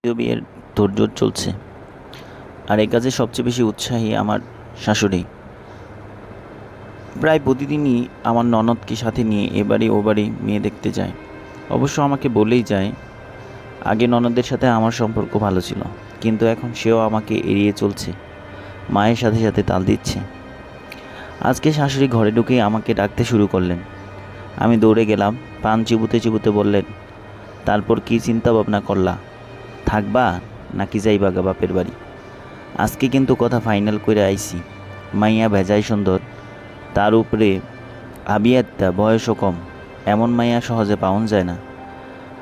দ্বিতীয় বিয়ের তোড়জোড় চলছে, আর এই কাজে সবচেয়ে বেশি উৎসাহী আমার শাশুড়ি। প্রায় প্রতিদিনই আমার ননদকে সাথে নিয়ে এ বাড়ি ও বাড়ি মেয়ে দেখতে যায়। অবশ্য আমাকে বলেই যায়, আগে ননদের সাথে আমার সম্পর্ক ভালো ছিল, কিন্তু এখন সেও আমাকে এড়িয়ে চলছে, মায়ের সাথে সাথে তাল দিচ্ছে। আজকে শাশুড়ি ঘরে ঢুকেই আমাকে ডাকতে শুরু করলেন। আমি দৌড়ে গেলাম, পান চিবুতে চিবুতে বললেন, তারপর কি চিন্তা ভাবনা করলা, থাকবা নাকি যাইবা গা বাপের বাড়ি? আজকে কিন্তু কথা ফাইনাল করে আইছি। মাইয়া ভেজাই সুন্দর, তার উপরে আবিয়াত্তা বয়সও কম। এমন মাইয়া সহজে পাওন যায় না।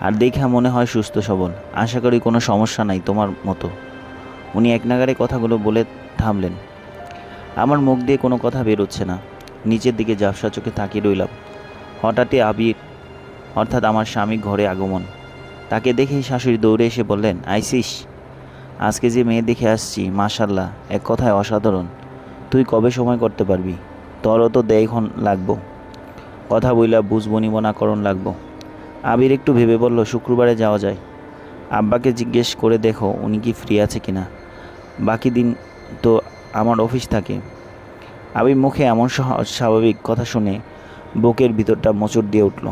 আর দেখা মনে হয় সুস্থ সবল। আশা করি কোনো সমস্যা নাই তোমার মতো। উনি এক নাগাড়ে কথাগুলো বলে থামলেন। আমার মুখ দিয়ে কোনো কথা বেরোচ্ছে না। নিচের দিকে ঝাপসা চোখে তাকিয়ে রইলাম। হঠাৎই আবির অর্থাৎ আমার স্বামী ঘরে আগমন। তাকে দেখেই শাশুড়ি দৌড়ে এসে বললেন, আইসিস? আজকে যে মেয়ে দেখে আসছি, মাশাল্লাহ, এক কথায় অসাধারণ। তুই কবে সময় করতে পারবি? তোরও তো দেখন লাগবো, কথা বইলা বুঝবো নিবনাকরণ লাগবো। আবির একটু ভেবে বলল, শুক্রবারে যাওয়া যায়। আব্বাকে জিজ্ঞেস করে দেখো উনি কি ফ্রি আছে কিনা। বাকি দিন তো আমার অফিস থাকে। আবির মুখে এমন স্বাভাবিক কথা শুনে বুকের ভিতরটা মোচড় দিয়ে উঠল।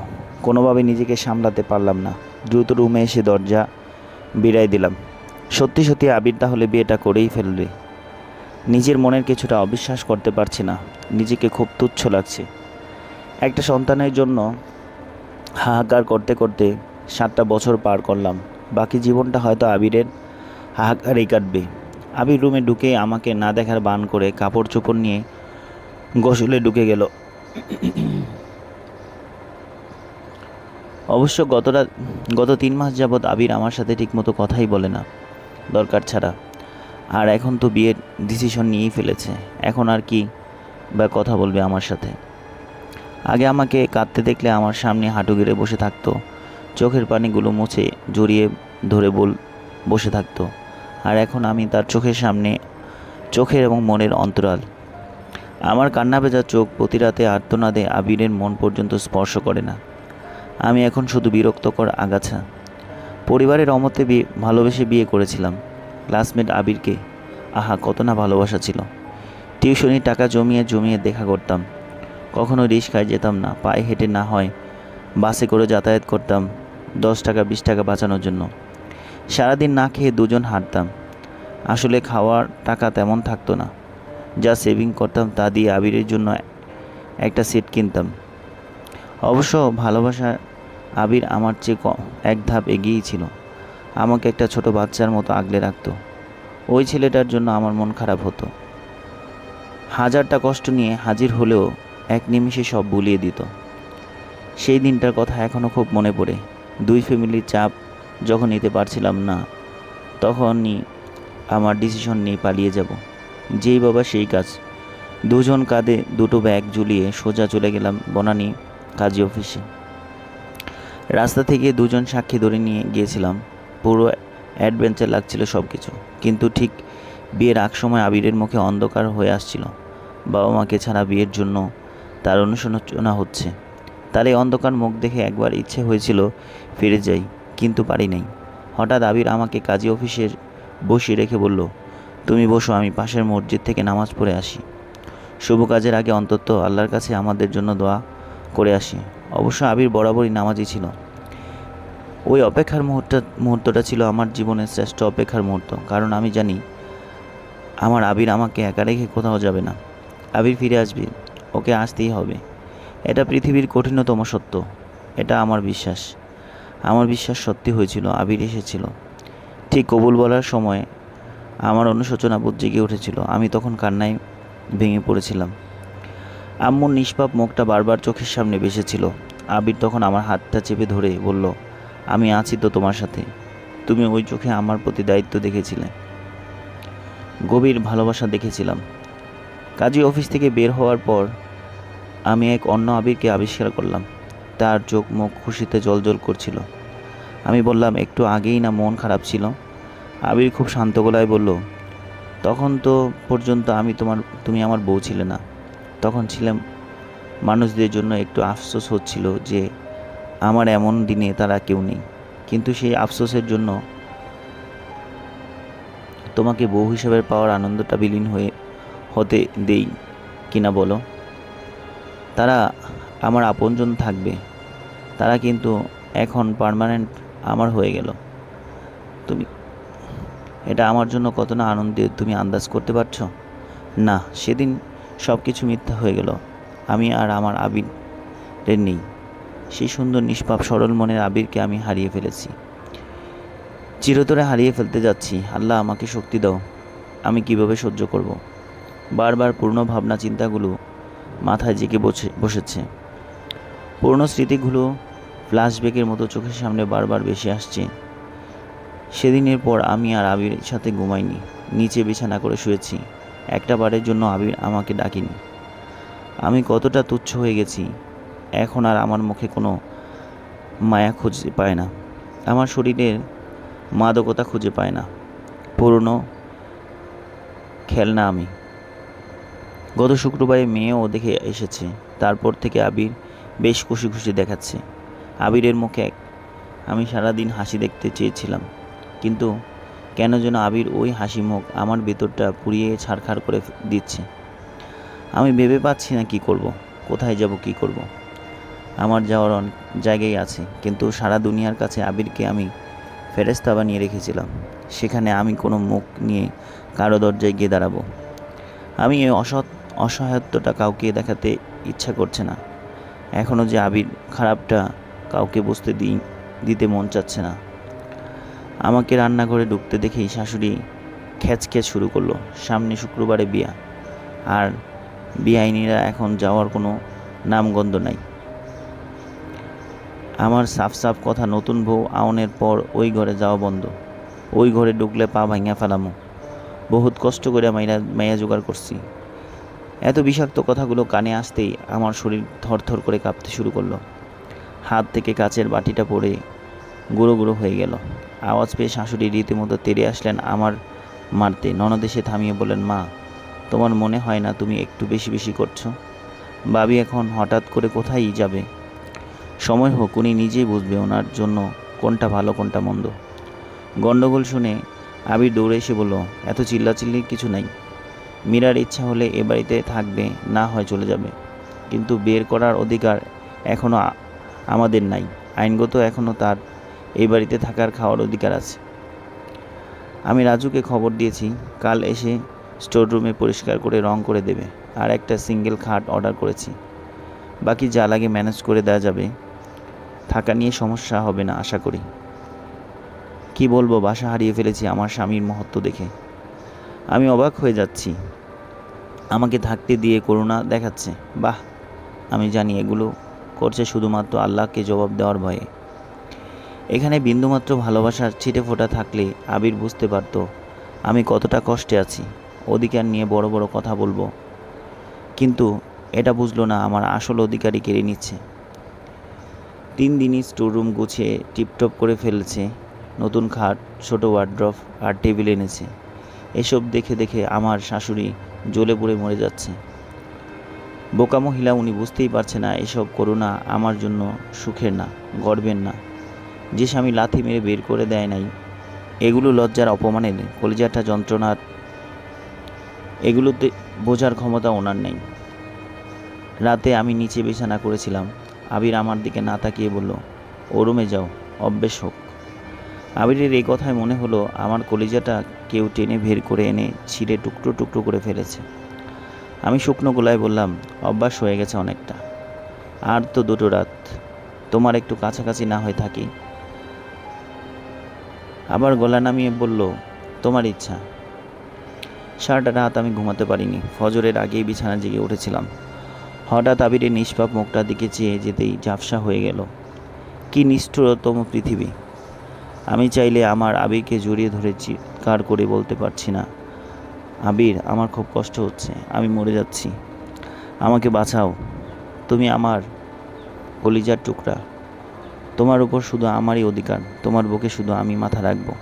কোনোভাবে নিজেকে সামলাতে পারলাম না। দ্রুত রুমে এসে দরজা বিড়াই দিলাম। সত্যি সত্যি আবির তাহলে বিয়েটা করেই ফেলবে। নিজের মনের কিছুটা অবিশ্বাস করতে পারছি না। নিজেকে খুব তুচ্ছ লাগছে। একটা সন্তানের জন্য হাহাকার করতে করতে 7টা বছর পার করলাম। বাকি জীবনটা হয়তো আবিরের হাহাকারেই কাটবে। আবির রুমে ঢুকে আমাকে না দেখার বান করে কাপড় চোপড় নিয়ে গোসলে ঢুকে গেল। অবশ্য গত 3 মাস যাবৎ আবির আমার সাথে ঠিকমতো কথাই বলে না, দরকার ছাড়া। আর এখন তো বিয়ের ডিসিশন নিয়েই ফেলেছে, এখন আর কি বা কথা বলবে আমার সাথে। আগে আমাকে কাঁদতে দেখলে আমার সামনে হাঁটু গেড়ে বসে থাকতো, চোখের পানিগুলো মুছে জড়িয়ে ধরে বসে থাকতো। আর এখন আমি তার চোখের সামনে, চোখের এবং মনের অন্তরাল। আমার কান্না ভেজা চোখ প্রতি রাতে আর্তনাদে আবিরের মন পর্যন্ত স্পর্শ করে না। আমি এখন শুধু বিরক্তকর আগাছা। পরিবারের অমতে ভালোবেসে বিয়ে করেছিলাম ক্লাসমেট আবিরকে। আহা, কত না ভালোবাসা ছিল। টিউশনির টাকা জমিয়ে জমিয়ে দেখা করতাম। কখনো রিক্সায় যেতাম না, পায়ে হেঁটে না হয় বাসে করে যাতায়াত করতাম 10 টাকা 20 টাকা বাঁচানোর জন্য। সারাদিন না খেয়ে দুজন হাঁটতাম। আসলে খাওয়ার টাকা তেমন থাকতো না। যা সেভিং করতাম তা দিয়ে আবিরের জন্য একটা সেট কিনতাম। অবশ্য ভালোবাসা আবির আমার চেয়ে এক ধাপ এগিয়েই ছিল। আমাকে একটা ছোট বাচ্চার মতো আগলে রাখতো। ওই ছেলেটার জন্য আমার মন খারাপ হতো। হাজারটা কষ্ট নিয়ে হাজির হলেও এক নিমিষে সব ভুলিয়ে দিত। সেই দিনটার কথা এখনও খুব মনে পড়ে। দুই ফ্যামিলির চাপ যখন নিতে পারছিলাম না, তখনই আমার ডিসিশন নিয়ে পালিয়ে যাব। যেই বাবা সেই কাজ। দুজন কাঁধে দুটো ব্যাগ ঝুলিয়ে সোজা চলে গেলাম বনানী কাজী অফিসে। রাস্তা থেকে দুজন সাক্ষী ধরে নিয়ে গিয়েছিলাম। পুরো অ্যাডভেঞ্চার লাগছিল সব কিছু। কিন্তু ঠিক বিয়ের আগ সময় আবিরের মুখে অন্ধকার হয়ে আসছিল। বাবা মাকে ছাড়া বিয়ের জন্য তার অনুশোচনা হচ্ছে। তার এই অন্ধকার মুখ দেখে একবার ইচ্ছে হয়েছিল ফিরে যাই, কিন্তু পারি নাই। হঠাৎ আবির আমাকে কাজী অফিসের বসিয়ে রেখে বলল, তুমি বসো, আমি পাশের মসজিদ থেকে নামাজ পড়ে আসি। শুভ কাজের আগে অন্তত আল্লাহর কাছে আমাদের জন্য দোয়া করে আসি। অবশ্য আবির বরাবরই নামাজি ছিল। ওই অপেক্ষার মুহূর্তটা ছিল আমার জীবনের শ্রেষ্ঠ অপেক্ষার মুহূর্ত। কারণ আমি জানি আমার আবির আমাকে একা রেখে কোথাও যাবে না। আবির ফিরে আসবে, ওকে আসতেই হবে। এটা পৃথিবীর কঠিনতম সত্য। এটা আমার বিশ্বাস। আমার বিশ্বাস সত্যি হয়েছিল, আবির এসেছিল। ঠিক কবুল বলার সময় আমার অনুশোচনা বোধ জেগে উঠেছিল। আমি তখন কান্নায় ভেঙে পড়েছিলাম। আম্মুর নিষ্পাপ মুখটা বারবার চোখের সামনে ভেসেছিল। আবির তখন আমার হাতটা চেপে ধরে বলল, আমি আছি তো তোমার সাথে। তুমি ওই চোখে আমার প্রতি দায়িত্ব দেখেছিলে, গভীর ভালোবাসা দেখেছিলাম। কাজী অফিস থেকে বের হওয়ার পর আমি এক অন্য আবিরকে আবিষ্কার করলাম। তার চোখ মুখ খুশিতে জ্বলজ্বল করছিল। আমি বললাম, একটু আগেই না মন খারাপ ছিল? আবির খুব শান্ত গলায় বলল, তখন তো পর্যন্ত তুমি আমার বউ ছিলে না। তখন ছিলাম মানুষদের জন্য একটু আফসোস হচ্ছিল যে আমার এমন দিনে তারা কেউ নেই। কিন্তু সেই আফসোসের জন্য তোমাকে বউ হিসেবে পাওয়ার আনন্দটা বিলীন হতে দেই কিনা বলো? তারা আমার আপনজন থাকবে, তারা কিন্তু এখন পার্মানেন্ট আমার হয়ে গেল। তুমি এটা আমার জন্য কত না আনন্দের তুমি আন্দাজ করতে পারছো? না, সেদিন সব কিছু মিথ্যা হয়ে গেল। আমি আর আমার আবিরের নেই। সেই সুন্দর নিষ্পাপ সরল মনের আবিরকে আমি হারিয়ে ফেলেছি, চিরতরে হারিয়ে ফেলতে যাচ্ছি। আল্লাহ আমাকে শক্তি দাও। আমি কিভাবে সহ্য করব? বারবার পুরনো ভাবনা চিন্তাগুলো মাথায় জেঁকে বসেছে। পুরনো স্মৃতিগুলো ফ্ল্যাশব্যাকের মতো চোখের সামনে বারবার ভেসে আসছে। সেদিনের পর আমি আর আবিরের সাথে ঘুমাইনি, নিচে বিছানা করে শুয়েছি। একটা বারের জন্য আবির আমাকে ডাকিনি। আমি কতটা তুচ্ছ হয়ে গেছি। এখন আর আমার মুখে কোনো মায়া খুঁজে পায় না, আমার শরীরের মাদকতা খুঁজে পায় না। পুরনো খেলনা আমি। গত শুক্রবারে মেয়েও দেখে এসেছে। তারপর থেকে আবির বেশ খুশি খুশি দেখাচ্ছে। আবিরের মুখে আমি সারাদিন হাসি দেখতে চেয়েছিলাম, কিন্তু কেন যেন আবির ওই হাসি মুখ আমার ভেতরটা পুড়িয়ে ছারখার করে দিচ্ছে। আমি ভেবে পাচ্ছি না কি করব, কোথায় যাব, কি করব। আমার যাওয়ার অনেক জায়গায় আছে, কিন্তু সারা দুনিয়ার কাছে আবিরকে আমি ফেরেশতা বানিয়ে রেখেছিলাম। সেখানে আমি কোনো মুখ নিয়ে কারো দরজায় গিয়ে দাঁড়াবো? আমি এই অসহায়ত্বটা কাউকে দেখাতে ইচ্ছা করছে না। এখনও যে আবির খারাপটা কাউকে বুঝতে দিতে মন চাচ্ছে না। আমাকে রান্নাঘরে ঢুকতে দেখেই শাশুড়ি খ্যাচ শুরু করলো। সামনে শুক্রবারে বিয়া, আর বিআইনিরা এখন যাওয়ার কোনো নামগন্ধ নাই। আমার সাফ সাফ কথা, নতুন বউ আউনের পর ওই ঘরে যাওয়া বন্ধ। ওই ঘরে ঢুকলে পা ভাঙিয়া ফেলামো। বহুত কষ্ট করে মাইয়া জোগাড় করছি। এত বিষাক্ত কথাগুলো কানে আসতেই আমার শরীর থরথর করে কাঁপতে শুরু করলো। হাত থেকে কাচের বাটিটা পড়ে গুঁড়ো গুঁড়ো হয়ে গেল। আওয়াজ পেয়ে শাশুড়ি রীতিমতো তেড়ে আসলেন আমার মারতে। ননদ এসে থামিয়ে বললেন, মা, তোমার মনে হয় না তুমি একটু বেশি বেশি করছো? বাবি এখন হঠাৎ করে কোথায় যাবে? সময় হোক, উনি নিজেই বুঝবে ওনার জন্য কোনটা ভালো কোনটা মন্দ। গণ্ডগোল শুনে আবির দৌড়ে এসে বলল, এত চিল্লাচিল্লির কিছু নাই। মীরার ইচ্ছা হলে এ বাড়িতে থাকবে, না হয় চলে যাবে, কিন্তু বের করার অধিকার এখনও আমাদের নাই। আইনগত এখনও তার এই বাড়িতে থাকার খাওয়ার অধিকার আছে। আমি রাজুকে খবর দিয়েছি, কাল এসে স্টোর রুমে পরিষ্কার করে রং করে দেবে। আর একটা সিঙ্গেল খাট অর্ডার করেছি, বাকি যা লাগে ম্যানেজ করে দেওয়া যাবে। থাকা নিয়ে সমস্যা হবে না আশা করি। কি বলবো, বাসা হারিয়ে ফেলেছি আমার স্বামীর মহত্ব দেখে। আমি অবাক হয়ে যাচ্ছি। আমাকে থাকতে দিয়ে করুণা দেখাচ্ছে। বাহ, আমি জানি এগুলো করছে শুধুমাত্র আল্লাহকে জবাব দেওয়ার ভয়ে। এখানে বিন্দুমাত্র ভালোবাসার ছিটে ফোঁটা থাকলে আবির বুঝতে পারত আমি কতটা কষ্টে আছি। অধিকার নিয়ে বড় বড় কথা বলবো, কিন্তু এটা বুঝলো না আমার আসল অধিকারই কেড়ে নিচ্ছে। 3 দিনই স্টোর রুম গুছিয়ে টিপটপ করে ফেলেছে। নতুন খাট, ছোট ওয়ার্ড্রপ আর টেবিল এনেছে। এসব দেখে দেখে আমার শাশুড়ি জ্বলে পুড়ে মরে যাচ্ছে। বোকা মহিলা, উনি বুঝতেই পারছে না এসব করুণা আমার জন্য সুখের না, গর্বের না। যে স্বামী লাথি মেরে বের করে দেয় নাই, এগুলো লজ্জার, অপমানের, কলিজাটা যন্ত্রণার, এগুলোতে বোঝার ক্ষমতা ওনার নেই। রাতে আমি নিচে বিছানা করেছিলাম। আবির আমার দিকে না তাকিয়ে বলল, ও রুমে যাও, অভ্যেস হোক। আবিরের এই কথায় মনে হলো আমার কলিজাটা কেউ টেনে বের করে এনে ছিঁড়ে টুকরো টুকরো করে ফেলেছে। আমি শুকনো গলায় বললাম, অভ্যাস হয়ে গেছে অনেকটা। আর তো 2টো রাত, তোমার একটু কাছাকাছি না হয়ে থাকি। আবার গলা নামিয়ে বলল, তোমার ইচ্ছা। সারাটা রাত আমি ঘুমাতে পারিনি। ফজরের আগেই বিছানা জেগে উঠেছিলাম। হঠাৎ আবিরের নিষ্পাপ মুখটার দিকে চেয়ে যেতেই ঝাপসা হয়ে গেল। কি নিষ্ঠুরতম পৃথিবী! আমি চাইলে আমার আবিরকে জড়িয়ে ধরে চিৎকার করে বলতে পারছি না, আবির, আমার খুব কষ্ট হচ্ছে, আমি মরে যাচ্ছি, আমাকে বাঁচাও, তুমি আমার কলিজার টুকরা, তোমার উপর শুধু আমারই অধিকার, তোমার বুকে শুধু আমি মাথা রাখবো।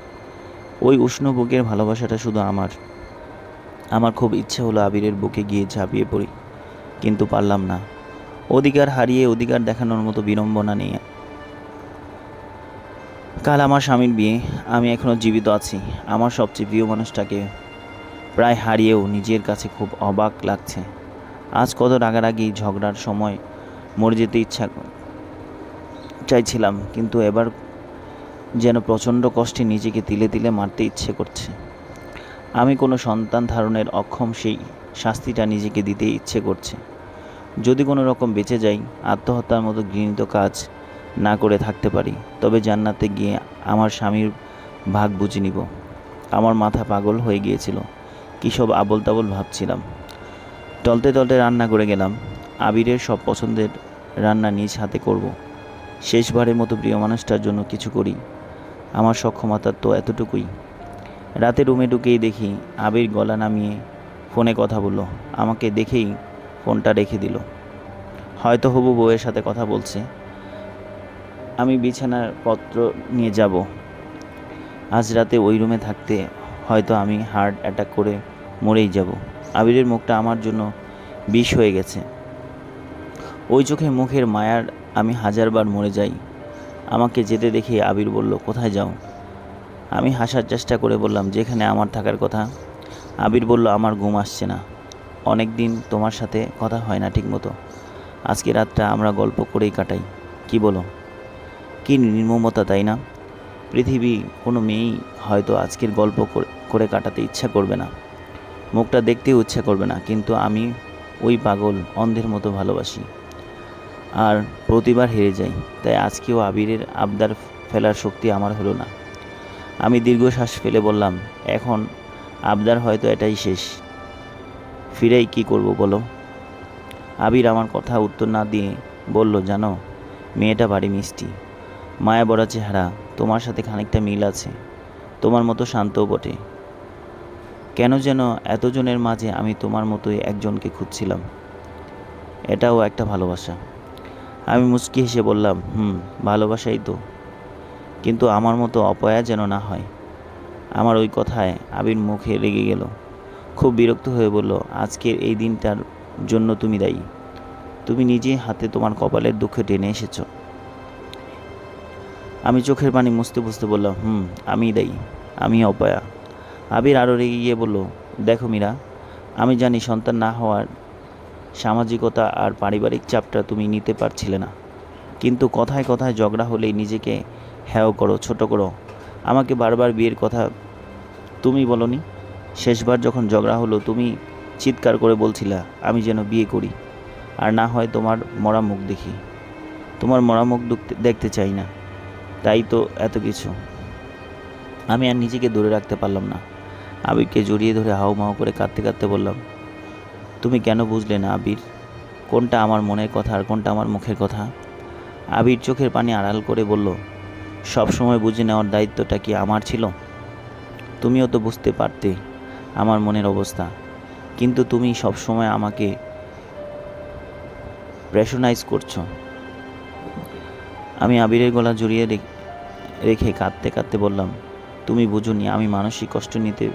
ওই উষ্ণ বুকের ভালোবাসাটা শুধু আমার। আমার খুব ইচ্ছে হলো আবিরের বুকে গিয়ে ঝাঁপিয়ে পড়ি, কিন্তু পারলাম না। অধিকার হারিয়ে অধিকার দেখানোর মতো বিড়ম্বনা নিয়ে কাল আমার স্বামীর বিয়ে। আমি এখনও জীবিত আছি। আমার সবচেয়ে প্রিয় মানুষটাকে প্রায় হারিয়েও নিজের কাছে খুব অবাক লাগছে। আজ কত রাগারাগি ঝগড়ার সময় মরে যেতে চাইছিলাম, কিন্তু এবার যেন প্রচণ্ড কষ্টে নিজেকে তিলে তিলে মারতে ইচ্ছে করছে। আমি কোনো সন্তান ধারণের অক্ষম, সেই শাস্তিটা নিজেকে দিতে ইচ্ছে করছে। যদি কোনো রকম বেঁচে যাই, আত্মহত্যার মতো ঘৃণিত কাজ না করে থাকতে পারি, তবে জান্নাতে গিয়ে আমার স্বামীর ভাগ বুঝে নিব। আমার মাথা পাগল হয়ে গিয়েছিল, কী সব আবোল তাবোল ভাবছিলাম। টলতে টলতে রান্না করে গেলাম। আবিরের সব পছন্দের রান্না নিজ হাতে করব। শেষবারের মতো প্রিয় মানুষটার জন্য কিছু করি। আমার সক্ষমতার তো এতটুকুই। রাতে রুমে ঢুকেই দেখি আবির গলা নামিয়ে ফোনে কথা বলল। আমাকে দেখেই ফোনটা রেখে দিল। হয়তো হবু বউয়ের সাথে কথা বলছে। আমি বিছানার পত্র নিয়ে যাব। আজ রাতে ওই রুমে থাকতে হয়তো আমি হার্ট অ্যাটাক করে মরেই যাব। আবিরের মুখটা আমার জন্য বিষ হয়ে গেছে। ওই চোখে মুখের মায়ার আমি হাজারবার মরে যাই। আমাকে যেতে দেখে আবির বলল, কোথায় যাও? আমি হাসার চেষ্টা করে বললাম, যেখানে আমার থাকার কথা। আবির বলল, আমার ঘুম আসছে না। অনেক দিন তোমার সাথে কথা হয় না ঠিকমতো। আজকে রাতটা আমরা গল্প করেই কাটাই, কি বলো? কি নির্মমতা, তাই না? পৃথিবী কোনো মেয়েই হয়তো আজকের গল্প করে কাটাতে ইচ্ছা করবে না, মুখটা দেখতেও ইচ্ছা করবে না, কিন্তু আমি ওই পাগল অন্ধের মতো ভালোবাসি আর প্রতিবার হেরে যাই। তাই আজকেও আবিরের আবদার ফেলার শক্তি আমার হলো না। আমি দীর্ঘশ্বাস ফেলে বললাম, এখন আবদার হয়তো এটাই শেষ। ফিরেই কি করব বলো? আবির আমার কথা উত্তর না দিয়ে বলল, জানো, মেয়েটা বাড়ি মিষ্টি, মায়া বড়া চেহারা, তোমার সাথে খানিকটা মিল আছে, তোমার মতো শান্তও বটে। কেন যেন এতজনের মাঝে আমি তোমার মতোই একজনকে খুঁজছিলাম। এটাও একটা ভালোবাসা। আমি মুচকি হেসে বললাম, ভালোবাসাই তো, কিন্তু আমার মতো অপয়া যেন না হয়। আমার ওই কথায় আবির মুখে লেগে গেল। খুব বিরক্ত হয়ে বলল, আজকের এই দিনটার জন্য তুমি দায়ী। তুমি নিজে হাতে তোমার কপালের দুঃখ টেনে এসেছ। আমি চোখের পানি মুছতে মুছতে বললাম, আমি দায়ী, আমি অপয়া। আবির আরও রেগে গিয়ে বলল, দেখো মীরা, আমি জানি সন্তান না হওয়ার সামাজিকতা আর পারিবারিক চাপটা তুমি নিতে পারছিলে না, কিন্তু কথায় কথায় ঝগড়া হলেই নিজেকে হ্যাও করো, ছোট করো। আমাকে বারবার বিয়ের কথা তুমি বলনি। শেষবার যখন ঝগড়া হলো তুমি চিৎকার করে বলছিলা আমি যেন বিয়ে করি, আর না হয় তোমার মরা মুখ দেখি। তোমার মরা মুখ দেখতে চাই না, তাই তো এত কিছু। আমি আর নিজেকে ধরে রাখতে পারলাম না। আবিরকে জড়িয়ে ধরে হাউমাউ করে কাঁদতে কাঁদতে বললাম, তুমি কেন বুঝলে না আবির, কোনটা আমার মনের কথা আর কোনটা আমার মুখের কথা? আবির চোখের পানি আড়াল করে বলল, সব সময় বুঝে নেওয়ার দায়িত্বটা কি আমার ছিল? তুমিও তো বুঝতে পারতে আমার মনের অবস্থা, কিন্তু তুমি সব সময় আমাকে প্রেশনাইজ করছো। আমি আবিরের গলা জড়িয়ে রেখে কাঁদতে কাঁদতে বললাম, তুমি বুঝোনি আমি মানসিক কষ্ট নিতে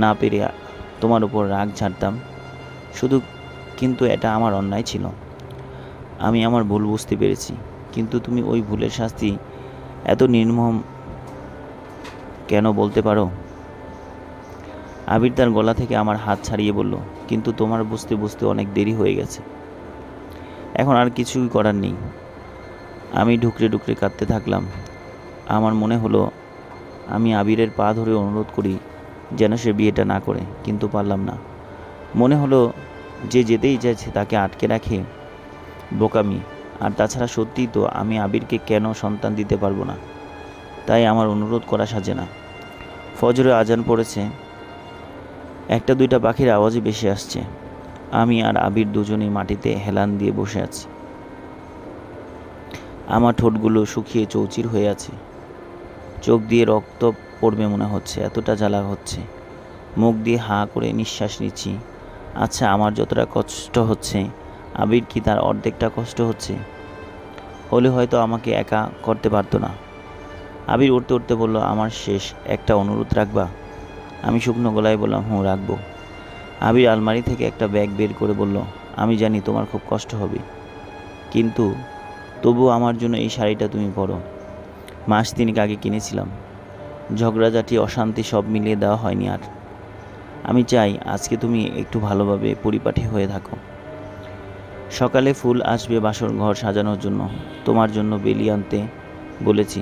না পেরে তোমার উপর রাগ ঝাড়তাম শুধু, কিন্তু এটা আমার অন্যায় ছিল। আমি আমার ভুল বুঝতে পেরেছি, কিন্তু তুমি ওই ভুলের শাস্তি এত নির্মম কেন বলতে পারো? আবির তার গলা থেকে আমার হাত ছাড়িয়ে বলল, কিন্তু তোমার বুঝতে বুঝতে অনেক দেরি হয়ে গেছে, এখন আর কিছুই করার নেই। আমি ঢুকরে ঢুকরে কাঁদতে থাকলাম। আমার মনে হলো আমি আবিরের পা ধরে অনুরোধ করি যেন সে বিয়েটা না করে, কিন্তু পারলাম না। মনে হলো যে যেতেই চাইছে তাকে আটকে রাখে বোকামি। আর তাছাড়া সত্যিই তো আমি আবিরকে কেন সন্তান দিতে পারবো না, তাই আমার অনুরোধ করা সাজে না। ফজরে আজান পড়েছে, একটা দুইটা পাখির আওয়াজই বেশি আসছে। আমি আর আবির দুজনেই মাটিতে হেলান দিয়ে বসে আছি। আমার ঠোঁটগুলো শুকিয়ে চৌচির হয়ে আছে, চোখ দিয়ে রক্ত পড়বে মনে হচ্ছে, এতটা জ্বালা হচ্ছে। মুখ দিয়ে হাঁ করে নিঃশ্বাস নিচ্ছি। আচ্ছা, আমার যতটা কষ্ট হচ্ছে আবির কি তার অর্ধেকটা কষ্ট হচ্ছে? হলে হয়তো আমাকে একা করতে পারতো না। আবির উঠতে উঠতে বলল, আমার শেষ একটা অনুরোধ রাখবা? আমি শুকনো গলায় বললাম, রাখবো। আবির আলমারি থেকে একটা ব্যাগ বের করে বলল, আমি জানি তোমার খুব কষ্ট হবে, কিন্তু তবু আমার জন্য এই শাড়িটা তুমি পরো। মাস 3 আগে কিনেছিলাম। ঝগড়াঝাটি অশান্তি সব মিলিয়ে দেওয়া হয়নি আর। আমি চাই আজকে তুমি একটু ভালোভাবে পরিপাটি হয়ে থাকো। সকালে ফুল আসবে বাসর ঘর সাজানোর জন্য। তোমার জন্য বেলি আনতে বলেছি।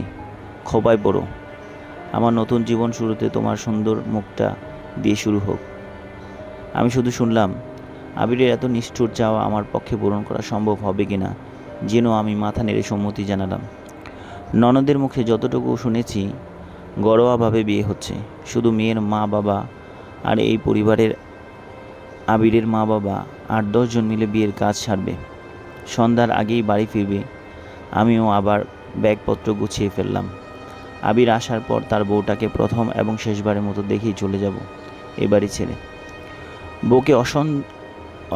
খোপায় পড়ো। আমার নতুন জীবন শুরুতে তোমার সুন্দর মুখটা দিয়ে শুরু হোক। আমি শুধু শুনলাম। আবিরের এত নিষ্ঠুর চাওয়া আমার পক্ষে পূরণ করা সম্ভব হবে কিনা যেন আমি মাথা নেড়ে সম্মতি জানালাম। ননদের মুখে যতটুকু শুনেছি, ঘরোয়াভাবে বিয়ে হচ্ছে। শুধু মেয়ের মা বাবা আর এই পরিবারের আবিরের মা বাবা 8-10 জন মিলে বিয়ের কাজ সারবে। সন্ধ্যার আগেই বাড়ি ফিরবে। আমিও আবার ব্যাগপত্র গুছিয়ে ফেললাম। আবির আসার পর তার বউটাকে প্রথম এবং শেষবারের মতো দেখেই চলে যাব এ বাড়ি ছেড়ে। বউকে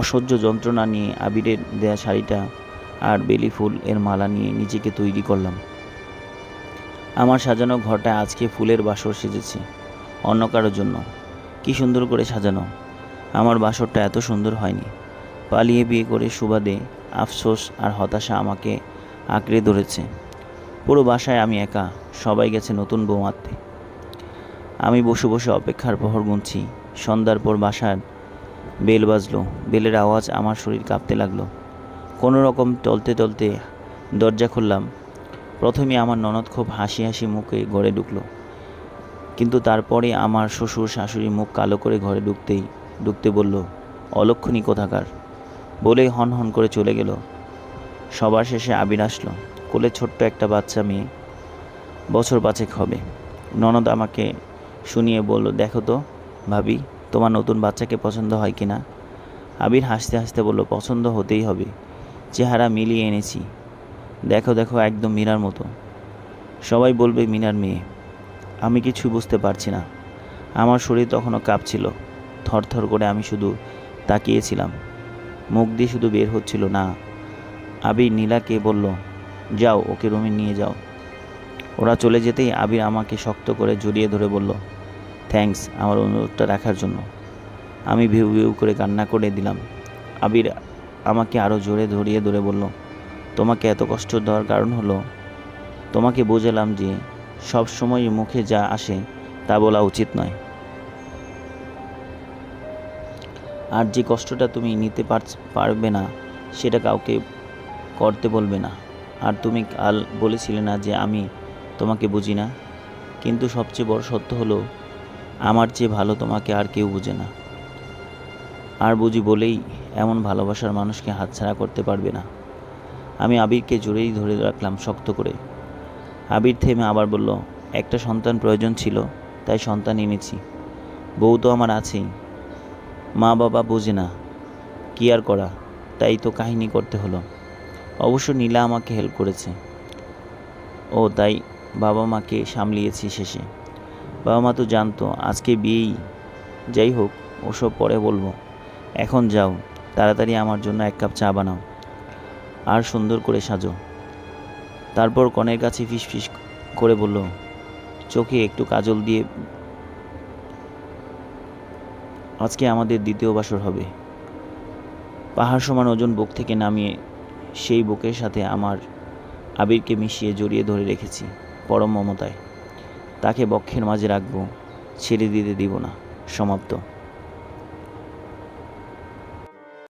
অসহ্য যন্ত্রণা নিয়ে আবিরের দেয়া শাড়িটা আর বেলি ফুল এর মালা নিয়ে নিজেকে তৈরি করলাম। আমার সাজানো ঘরটা আজকে ফুলের বাসর সেজেছি অন্য কারোর জন্য। কি সুন্দর করে সাজানো! আমার বাসরটা এত সুন্দর হয়নি। পালিয়ে বিয়ে করে সুবাদে আফসোস আর হতাশা আমাকে আঁকড়ে ধরেছে। পুরো বাসায় আমি একা, সবাই গেছে নতুন বউ আনতে। আমি বসে বসে অপেক্ষার প্রহর গুনছি। সন্ধ্যার পর বাসার বেল বাজলো। বেলের আওয়াজ আমার শরীর কাঁপতে লাগলো। কোনো রকম টলতে টলতে দরজা খুললাম। প্রথমে আমার ননদ খুব হাসি হাসি মুখে ঘরে ঢুকলো, কিন্তু তারপরে আমার শ্বশুর শাশুড়ি মুখ কালো করে ঘরে ঢুকতে বলল, অলক্ষণী কোথাকার, বলেই হন হন করে চলে গেল। সবার শেষে আবির আসলো। কোলে ছোট্ট একটা বাচ্চা মেয়ে, বছর 5 হবে। ননদ আমাকে শুনিয়ে বলল, দেখো তো ভাবি, তোমার নতুন বাচ্চাকে পছন্দ হয় কি না? আবির হাসতে হাসতে বলল, পছন্দ হতেই হবে, চেহারা মিলিয়ে এনেছি। দেখো দেখো, একদম মীরার মতো। সবাই বলবে মীরার মেয়ে। আমি কিছু বুঝতে পারছি না। আমার শরীর তখনও কাঁপছিল। থরথর করে আমি শুধু তাকিয়েছিলাম। মুখ দিয়ে শুধু বের হচ্ছিল না। আবির নীলাকে বলল, যাও ওকে রুমে নিয়ে যাও। ওরা চলে যেতেই আবির আমাকে শক্ত করে জড়িয়ে ধরে বলল, থ্যাঙ্কস আমার অনুরোধটা রাখার জন্য। আমি ভিউ ভিউ করে কান্না করে দিলাম। আবির আমাকে আরও জোরে ধরিয়ে ধরে বলল, তোমাকে এত কষ্ট দেওয়ার কারণ হলো তোমাকে বোঝালাম যে সব সময় মুখে যা আসে তা বলা উচিত নয়, আর যে কষ্টটা তুমি নিতে পারবে না সেটা কাউকে করতে বলবে না। আর তুমি কাল বলেছিলে না যে আমি তোমাকে বুঝি না, কিন্তু সবচেয়ে বড় সত্য হলো আমার চেয়ে ভালো তোমাকে আর কেউ বোঝে না। আর বুঝি বলেই এমন ভালোবাসার মানুষকে হাতছাড়া করতে পারবে না। আমি আবিরকে জোরেই ধরে রাখলাম শক্ত করে। আবির থেমে আবার বলল, একটা সন্তান প্রয়োজন ছিল, তাই সন্তান এনেছি। বউ তো আমার আছেই। মা বাবা বোঝে না, কি আর করা, তাই তো কাহিনী করতে হলো। অবশ্য নীলা আমাকে হেল্প করেছে। ও তাই বাবা মাকে সামলিয়েছি শেষে। বাবা মা তো জানতো আজকে বিয়েই। যাই হোক, ওসব পরে বলবো। এখন যাও, তাড়াতাড়ি আমার জন্য 1 কাপ চা বানাও আর সুন্দর করে সাজো। তারপর কনের কাছে ফিসফিস করে বলল, চোখে একটু কাজল দিয়ে, আজকে আমাদের দ্বিতীয় বাসর হবে। পাহাড় সমান ওজন বুক থেকে নামিয়ে সেই বুকের সাথে আমার আবিরকে মিশিয়ে জড়িয়ে ধরে রেখেছি পরম মমতায়। তাকে বক্ষের মাঝে রাখবো, ছেড়ে দিতে দিব না। সমাপ্ত।